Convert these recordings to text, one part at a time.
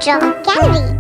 Draw Gallery.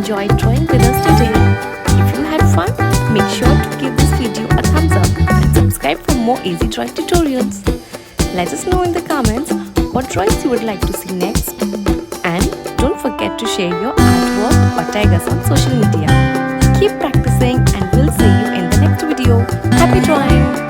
enjoyed drawing with us today. If you had fun, make sure to give this video a thumbs up and subscribe for more easy drawing tutorials. Let us know in the comments what drawings you would like to see next, and don't forget to share your artwork screenshot or tag us on social media. Keep practicing and we'll see you in the next video. Happy drawing!